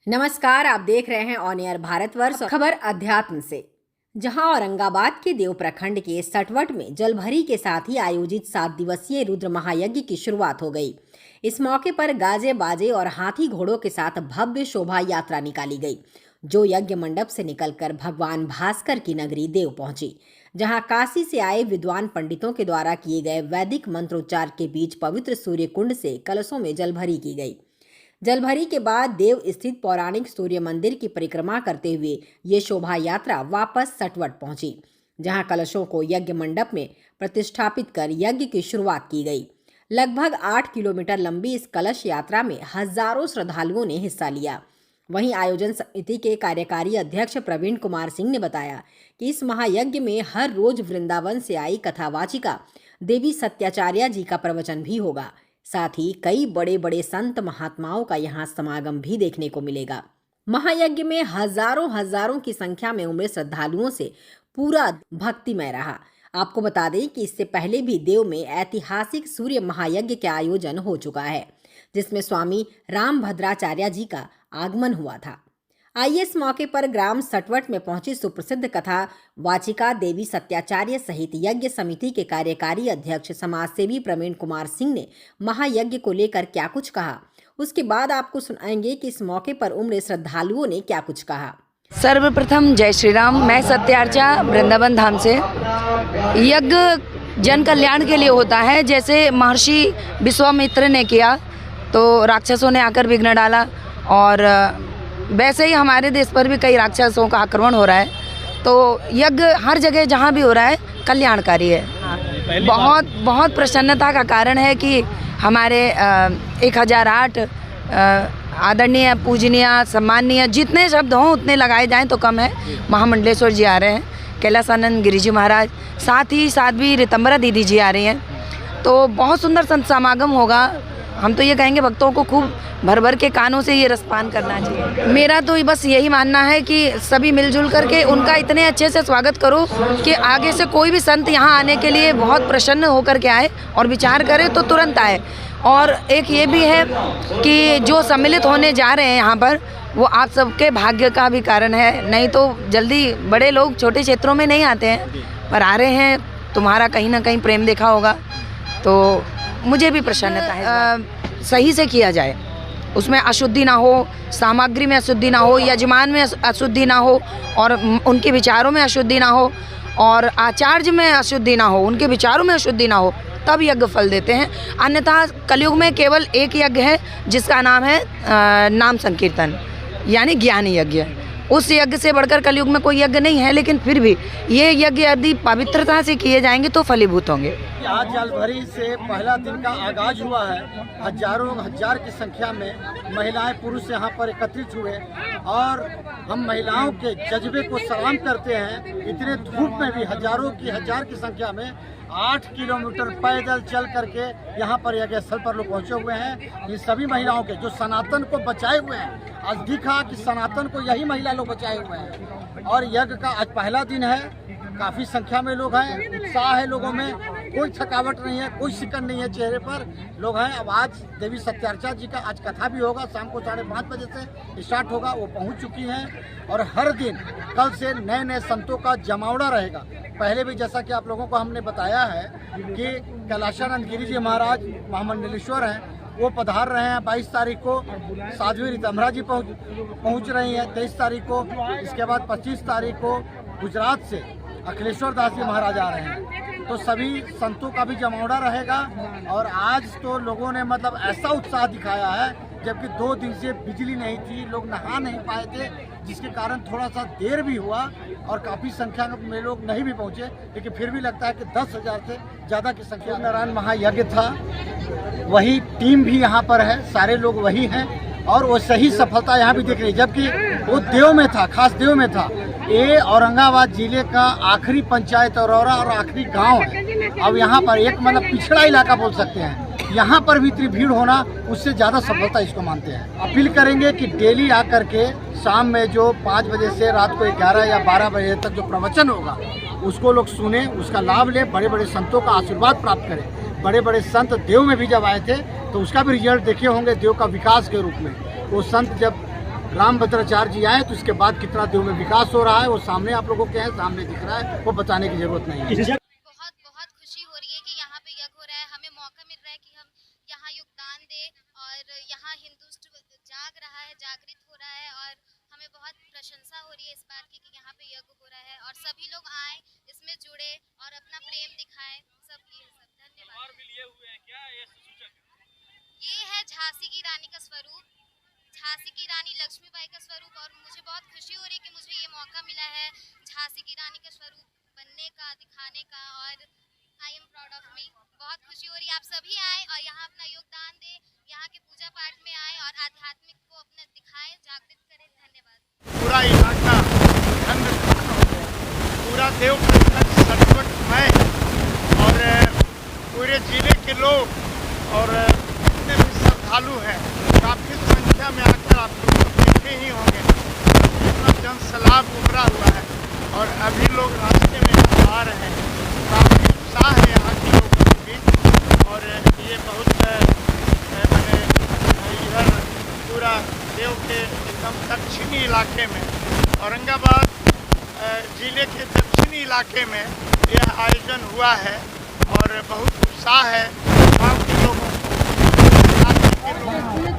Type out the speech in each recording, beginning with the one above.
नमस्कार, आप देख रहे हैं ऑन एयर भारतवर्ष। खबर अध्यात्म से, जहां औरंगाबाद के देव प्रखंड के सटवट में जलभरी के साथ ही आयोजित 7 दिवसीय रुद्र महायज्ञ की शुरुआत हो गई। इस मौके पर गाजे बाजे और हाथी घोड़ों के साथ भव्य शोभा यात्रा निकाली गई, जो यज्ञ मंडप से निकलकर भगवान भास्कर की नगरी देव पहुंची, जहां काशी से आए विद्वान पंडितों के द्वारा किए गए वैदिक मंत्रोच्चार के बीच पवित्र सूर्य कुंड से कलशों में जलभरी की गई। जलभरी के बाद देव स्थित पौराणिक सूर्य मंदिर की परिक्रमा करते हुए ये शोभा यात्रा वापस सटवट पहुंची, जहां कलशों को यज्ञ मंडप में प्रतिष्ठापित कर यज्ञ की शुरुआत की गई। लगभग 8 किलोमीटर लंबी इस कलश यात्रा में हजारों श्रद्धालुओं ने हिस्सा लिया। वहीं आयोजन समिति के कार्यकारी अध्यक्ष प्रवीण कुमार सिंह ने बताया कि इस महायज्ञ में हर रोज वृंदावन से आई कथावाचिका देवी सत्याचार्य जी का प्रवचन भी होगा। साथ ही कई बड़े बड़े संत महात्माओं का यहाँ समागम भी देखने को मिलेगा। महायज्ञ में हजारों की संख्या में उमड़े श्रद्धालुओं से पूरा भक्तिमय रहा। आपको बता दें कि इससे पहले भी देव में ऐतिहासिक सूर्य महायज्ञ का आयोजन हो चुका है, जिसमें स्वामी रामभद्राचार्य जी का आगमन हुआ था। आइए इस मौके पर ग्राम सटवट में पहुंची सुप्रसिद्ध कथा वाचिका देवी सत्याचार्य सहित यज्ञ समिति के कार्यकारी अध्यक्ष समाजसेवी प्रवीण कुमार सिंह ने महायज्ञ को लेकर क्या कुछ कहा। उसके बाद आपको सुनाएंगे कि इस मौके पर उमड़े श्रद्धालुओं ने क्या कुछ कहा। सर्वप्रथम जय श्री राम। मैं सत्यार्चा वृंदावन धाम से। यज्ञ जन कल्याण के लिए होता है। जैसे महर्षि विश्वामित्र ने किया तो राक्षसों ने आकर विघ्न डाला, और वैसे ही हमारे देश पर भी कई राक्षसों का आक्रमण हो रहा है। तो यज्ञ हर जगह जहाँ भी हो रहा है कल्याणकारी है। बहुत प्रसन्नता का कारण है कि हमारे 1008 आदरणीय, पूजनीय, सम्माननीय जितने शब्द हों उतने लगाए जाएं तो कम है। महामंडलेश्वर जी आ रहे हैं, कैलासानंद गिरी जी महाराज, साथ ही साध्वी ऋतंबरा दीदी जी आ रही हैं। तो बहुत सुंदर संत समागम होगा। हम तो ये कहेंगे भक्तों को खूब भर भर के कानों से ये रसपान करना चाहिए। मेरा तो बस यही मानना है कि सभी मिलजुल करके उनका इतने अच्छे से स्वागत करो कि आगे से कोई भी संत यहाँ आने के लिए बहुत प्रसन्न होकर के आए और विचार करे तो तुरंत आए। और एक ये भी है कि जो सम्मिलित होने जा रहे हैं यहाँ पर, वो आप सबके भाग्य का भी कारण है। नहीं तो जल्दी बड़े लोग छोटे क्षेत्रों में नहीं आते हैं, पर आ रहे हैं। तुम्हारा कहीं ना कहीं प्रेम देखा होगा, तो मुझे भी प्रसन्नता है। सही से किया जाए, उसमें अशुद्धि ना हो, सामग्री में अशुद्धि ना हो, यजमान में अशुद्धि ना हो, और उनके विचारों में अशुद्धि ना हो, और आचार्य में अशुद्धि ना हो, उनके विचारों में अशुद्धि ना हो, तब यज्ञ फल देते हैं। अन्यथा कलयुग में केवल एक यज्ञ है जिसका नाम है नाम संकीर्तन, यानी ज्ञान यज्ञ। उस यज्ञ से बढ़कर कलयुग में कोई यज्ञ नहीं है। लेकिन फिर भी ये यज्ञ यदि पवित्रता से किए जाएंगे तो फलीभूत होंगे। आज जलभरी से पहला दिन का आगाज हुआ है। हजार की संख्या में महिलाएं पुरुष यहाँ पर एकत्रित हुए, और हम महिलाओं के जज्बे को सलाम करते हैं। इतने धूप में भी हजार की संख्या में 8 किलोमीटर पैदल चल करके यहाँ पर यज्ञ स्थल पर लोग पहुँचे हुए हैं। इन सभी महिलाओं के जो सनातन को बचाए हुए हैं, आज दिखा कि सनातन को यही महिला लोग बचाए हुए हैं। और यज्ञ का आज पहला दिन है। काफ़ी संख्या में लोग हैं, उत्साह है लोगों में, कोई थकावट नहीं है, कोई शिकन नहीं है चेहरे पर। लोग हैं। अब आज देवी सत्यार्चा जी का आज कथा भी होगा, शाम को 5:30 बजे से स्टार्ट होगा। वो पहुंच चुकी हैं। और हर दिन कल से नए नए संतों का जमावड़ा रहेगा। पहले भी जैसा कि आप लोगों को हमने बताया है कि कैलाशानंद गिरी जी महाराज महामंडलेश्वर हैं, वो पधार रहे हैं 22 तारीख को। साध्वी ऋतंबरा जी पहुँच रही हैं 23 तारीख को। इसके बाद 25 तारीख को गुजरात से अखिलेश्वर दास जी महाराज आ रहे हैं। तो सभी संतों का भी जमावड़ा रहेगा। और आज तो लोगों ने मतलब ऐसा उत्साह दिखाया है, जबकि 2 दिन से बिजली नहीं थी, लोग नहा नहीं पाए थे, जिसके कारण थोड़ा सा देर भी हुआ और काफ़ी संख्या में लोग नहीं भी पहुँचे। लेकिन फिर भी लगता है कि 10,000 से ज़्यादा की संख्या। नारायण महायज्ञ था, वही टीम भी यहाँ पर है, सारे लोग वही हैं, और वो सही सफलता यहाँ भी दिख रही है। जबकि वो देव में था, खास देव में था। ये औरंगाबाद जिले का आखिरी पंचायत औरौरा और आखिरी गांव है। अब यहाँ पर एक मतलब पिछड़ा इलाका बोल सकते हैं। यहाँ पर भी इतनी भीड़ होना, उससे ज़्यादा सफलता इसको मानते हैं। अपील करेंगे कि डेली आकर के शाम में जो 5 बजे से रात को 11 या 12 बजे तक जो प्रवचन होगा उसको लोग सुने, उसका लाभ लें, बड़े बड़े संतों का आशीर्वाद प्राप्त करें। बड़े बड़े संत देव में भी जब आए थे तो उसका भी रिजल्ट देखे होंगे, देव का विकास के रूप में। वो संत जब रामभद्राचार्य जी आए तो इसके बाद कितना देव में विकास हो रहा है वो सामने आप लोगों के हैं, सामने दिख रहा है, वो बताने की जरूरत नहीं है। बहुत खुशी हो रही है कि यहाँ पे यज्ञ हो रहा है, हमें मौका मिल रहा है कि हम यहाँ योगदान दें और यहाँ हिंदुत्व जाग रहा है, जागृत हो रहा है और हमें बहुत प्रशंसा हो रही है इस बात की कि यहाँ पे यज्ञ हो रहा है और सभी लोग आए, इसमें जुड़े और अपना प्रेम दिखाएं। सब धन्यवाद। और भी लिए हुए हैं क्या ये सूचक? ये है झांसी की रानी का स्वरूप, झांसी की रानी लक्ष्मीबाई का स्वरूप और मुझे बहुत खुशी हो रही है कि मुझे ये मौका मिला है झांसी की रानी का स्वरूप बनने का, दिखाने का और I am proud of me. बहुत खुशी हो रही है, आप सभी आए और यहाँ अपना योगदान दें, यहाँ के पूजा पाठ में आए और आध्यात्मिक को अपना दिखाएं, जागृत करें। धन्यवाद। पूरा इलाका धन्य पूरा देव प्रखंड सचवटमय और पूरे जिले के लोग और जितने भी श्रद्धालु हैं काफ़ी संख्या में आकर आप लोग तो देखे ही होंगे कितना जनसैलाब उभरा हुआ है और अभी लोग रास्ते में आ रहे हैं। काफ़ी उत्साह है यहाँ के लोगों के बीच और ये बहुत मैंने इधर पूरा देव के एकदम दक्षिणी इलाके में औरंगाबाद जिले के दक्षिणी इलाके में यह आयोजन हुआ है और बहुत उत्साह है गाँव के लोगों को।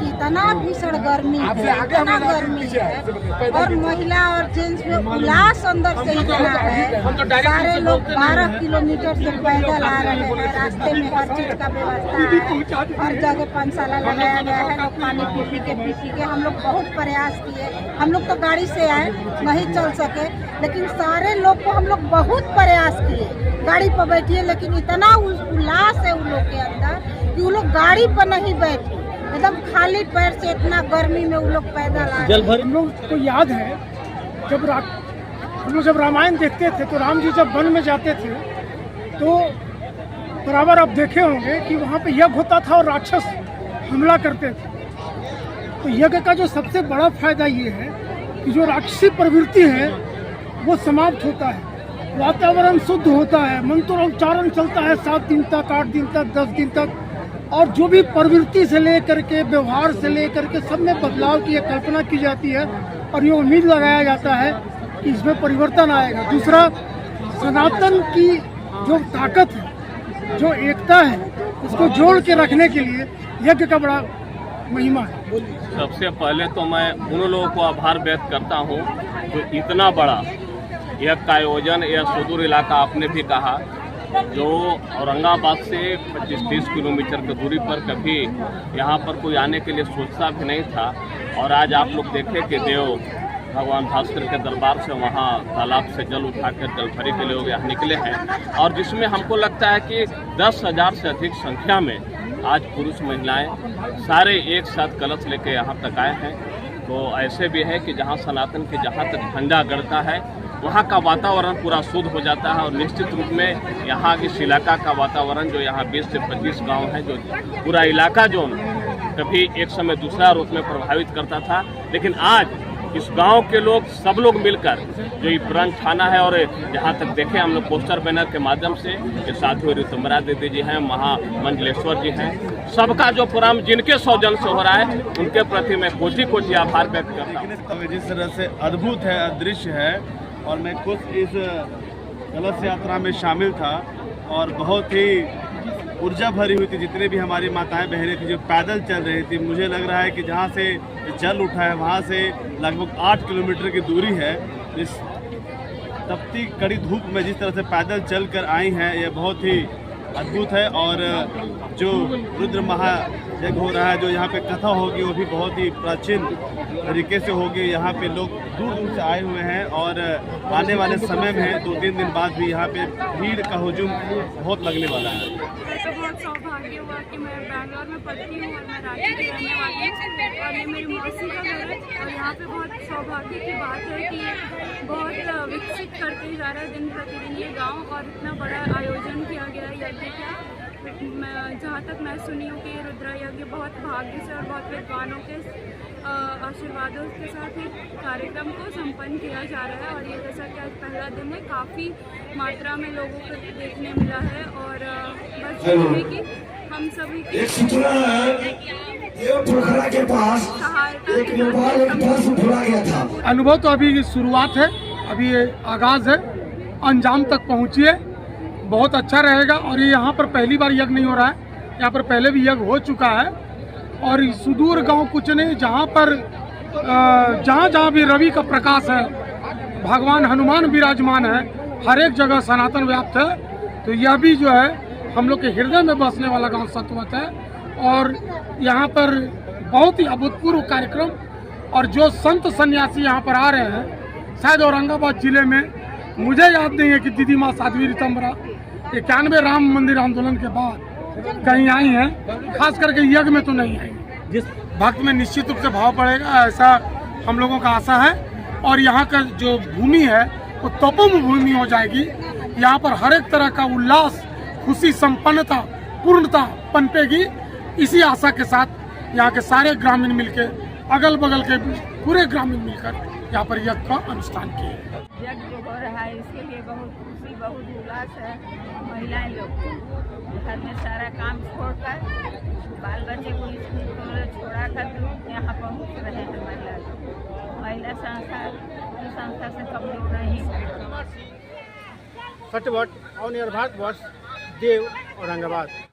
इतना भीषण गर्मी है, इतना गर्मी है और महिला और जेंट्स में उल्लास अंदर से इतना है। सारे लोग 12 किलोमीटर से पैदल आ रहे हैं, रास्ते में हर चीज का व्यवस्था है, हर जगह पानशाला लगाया गया है। लोग पानी पी के हम लोग बहुत प्रयास किए, हम लोग तो गाड़ी से आए, नहीं चल सके, लेकिन सारे लोग को हम लोग बहुत प्रयास किए, गाड़ी पर बैठिए, लेकिन इतना उल्लास है उन लोग के अंदर कि वो लोग गाड़ी पर नहीं बैठे, एकदम खाली पैर से इतना गर्मी में वो लोग पैदल आ रहे। हम लोग को याद है जब रामायण देखते थे तो राम जी जब वन में जाते थे तो बराबर आप देखे होंगे कि वहाँ पे यज्ञ होता था और राक्षस हमला करते थे। तो यज्ञ का जो सबसे बड़ा फायदा ये है कि जो राक्षसी प्रवृत्ति है वो समाप्त होता है, वातावरण शुद्ध होता है, मंत्रोच्चारण चलता है 7 दिन तक, 8 दिन तक, 10 दिन तक और जो भी प्रवृत्ति से लेकर के व्यवहार से लेकर के सब में बदलाव की कल्पना की जाती है और ये उम्मीद लगाया जाता है कि इसमें परिवर्तन आएगा। दूसरा, सनातन की जो ताकत है, जो एकता है, उसको जोड़ के रखने के लिए यज्ञ का बड़ा महिमा है। सबसे पहले तो मैं उन लोगों को आभार व्यक्त करता हूँ जो इतना बड़ा यज्ञ का आयोजन यह सुदूर इलाका आपने भी कहा जो औरंगाबाद से 25-30 किलोमीटर की दूरी पर कभी यहाँ पर कोई आने के लिए सोचता भी नहीं था और आज आप लोग देखें कि देव भगवान भास्कर के दरबार से वहाँ तालाब से जल उठाकर जलभरी के लोग यहाँ निकले हैं और जिसमें हमको लगता है कि 10,000 से अधिक संख्या में आज पुरुष महिलाएं सारे एक साथ कलश लेके यहाँ तक आए हैं। तो ऐसे भी है कि जहाँ सनातन के जहाँ तक झंडा गड़ता है वहाँ का वातावरण पूरा शुद्ध हो जाता है और निश्चित रूप में यहाँ इस इलाका का वातावरण जो यहाँ 20 से 25 गांव है जो पूरा इलाका जो कभी एक समय दूसरा रूप में प्रभावित करता था, लेकिन आज इस गांव के लोग सब लोग मिलकर जो ये ब्रांच थाना है और जहाँ तक देखें हम लोग पोस्टर बैनर के माध्यम से जो साथियों ऋतुम्बरा दीदी जी हैं, महामंडलेश्वर जी हैं, सबका जो प्रोग्राम जिनके सौजन्य से हो रहा है उनके प्रति मैं कोटि आभार व्यक्त करता हूँ। जिस तरह से अद्भुत है, अदृश्य है और मैं खुद इस कलश यात्रा में शामिल था और बहुत ही ऊर्जा भरी हुई थी। जितने भी हमारी माताएं बहनें थी जो पैदल चल रही थी, मुझे लग रहा है कि जहाँ से जल उठा है वहाँ से लगभग 8 किलोमीटर की दूरी है। इस तपती कड़ी धूप में जिस तरह से पैदल चल कर आई हैं ये बहुत ही अद्भुत है। और जो रुद्र महायज्ञ हो रहा है, जो यहाँ पे कथा होगी वो भी बहुत ही प्राचीन तरीके से होगी। यहाँ पे लोग दूर दूर से आए हुए हैं और आने वाले समय में 2-3 दिन बाद भी यहाँ पे भीड़ का हुजूम बहुत लगने वाला है। ऐसा बहुत सौभाग्य हुआ कि मैं बैंगलोर में पढ़ती हूँ और मैं रांची की रहने वाली हूँ और ये मेरी मौसी का घर है और यहाँ पे बहुत सौभाग्य की बात है कि बहुत विकसित करते जा रहा है दिन प्रतिदिन ये गाँव और इतना बड़ा आयोजन किया गया है यज्ञ का। जहाँ तक मैं सुनी हूँ कि रुद्र यज्ञ बहुत भाग्य से और बहुत विद्वानों के आशीर्वादों के साथ ये कार्यक्रम को संपन्न किया जा रहा है और ये जैसा कि आज पहला दिन है काफ़ी मात्रा में लोगों को देखने मिला है और बस यही है कि हम सभी पोखरा के पास एक नेपाल एक बस भुला गया था। अनुभव तो अभी शुरुआत है, अभी ये आगाज है, अंजाम तक पहुँचिए, बहुत अच्छा रहेगा। और ये यहाँ पर पहली बार यज्ञ नहीं हो रहा है, यहाँ पर पहले भी यज्ञ हो चुका है। और सुदूर गांव कुछ नहीं, जहाँ पर जहाँ भी रवि का प्रकाश है, भगवान हनुमान विराजमान है, हर एक जगह सनातन व्याप्त है। तो यह भी जो है हम लोग के हृदय में बसने वाला गांव सतवत है। और यहाँ पर बहुत ही अभूतपूर्व कार्यक्रम, और जो संत सन्यासी यहाँ पर आ रहे हैं, शायद औरंगाबाद जिले में मुझे याद नहीं है कि दीदी माँ साध्वी रीतम्बरा 91 राम मंदिर आंदोलन के बाद कहीं आई हैं, खास करके यज्ञ में तो नहीं आई। जिस भक्त में निश्चित रूप से भाव पड़ेगा, ऐसा हम लोगों का आशा है। और यहाँ का जो भूमि है वो तपोम भूमि हो जाएगी। यहाँ पर हर एक तरह का उल्लास, खुशी, संपन्नता, पूर्णता पनपेगी। इसी आशा के साथ यहाँ के सारे ग्रामीण मिलकर, अगल बगल के पूरे ग्रामीण मिलकर यहाँ पर यज्ञ का अनुष्ठान किए। यज्ञ जो हो रहा है इसके लिए बहुत खुशी, बहुत उल्लास है। महिलाएं लोग घर में सारा काम छोड़कर, बाल बच्चे को स्कूल छोड़ा कर यहाँ पहुँच रहे हैं। महिला संस्था से कम लोग नहीं। सटवट ऑन एयर भारतवर्ष, देव, औरंगाबाद।